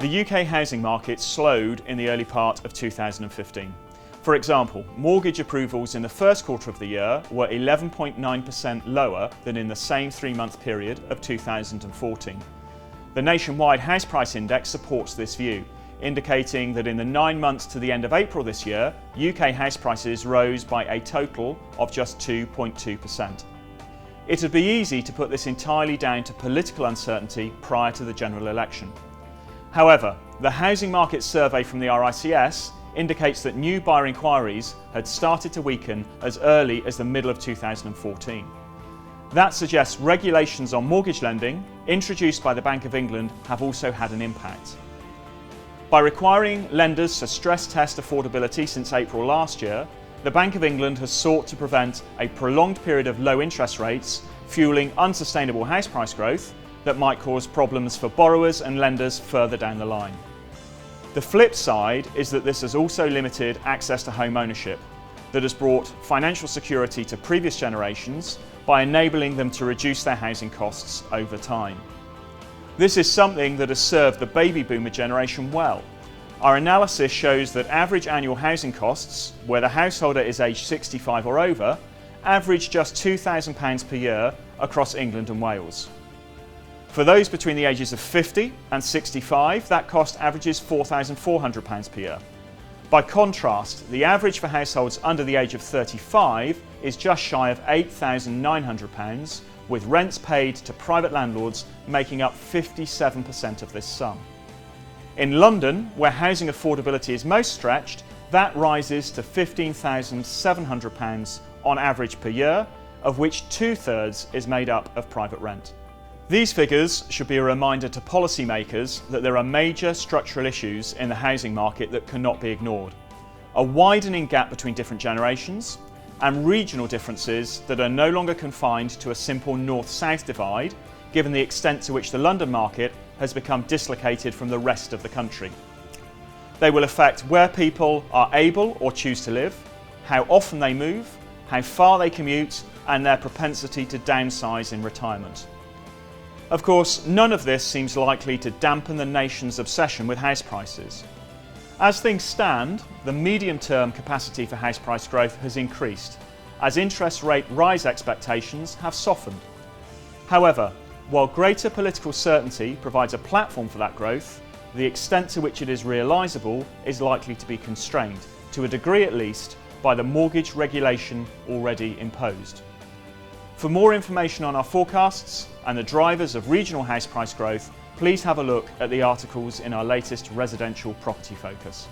The UK housing market slowed in the early part of 2015. For example, mortgage approvals in the first quarter of the year were 11.9% lower than in the same 3-month period of 2014. The nationwide house price index supports this view, indicating that in the 9 months to the end of April this year, UK house prices rose by a total of just 2.2%. It would be easy to put this entirely down to political uncertainty prior to the general election. However, the Housing Market Survey from the RICS indicates that new buyer inquiries had started to weaken as early as the middle of 2014. That suggests regulations on mortgage lending, introduced by the Bank of England, have also had an impact. By requiring lenders to stress test affordability since April last year, the Bank of England has sought to prevent a prolonged period of low interest rates fueling unsustainable house price growth that might cause problems for borrowers and lenders further down the line. The flip side is that this has also limited access to home ownership, that has brought financial security to previous generations by enabling them to reduce their housing costs over time. This is something that has served the baby boomer generation well. Our analysis shows that average annual housing costs, where the householder is aged 65 or over, average just £2,000 per year across England and Wales. For those between the ages of 50 and 65, that cost averages £4,400 per year. By contrast, the average for households under the age of 35 is just shy of £8,900, with rents paid to private landlords making up 57% of this sum. In London, where housing affordability is most stretched, that rises to £15,700 on average per year, of which 2/3 is made up of private rent. These figures should be a reminder to policymakers that there are major structural issues in the housing market that cannot be ignored. A widening gap between different generations and regional differences that are no longer confined to a simple north-south divide, given the extent to which the London market has become dislocated from the rest of the country. They will affect where people are able or choose to live, how often they move, how far they commute, and their propensity to downsize in retirement. Of course, none of this seems likely to dampen the nation's obsession with house prices. As things stand, the medium-term capacity for house price growth has increased, as interest rate rise expectations have softened. However, while greater political certainty provides a platform for that growth, the extent to which it is realisable is likely to be constrained, to a degree at least, by the mortgage regulation already imposed. For more information on our forecasts and the drivers of regional house price growth, please have a look at the articles in our latest residential property focus.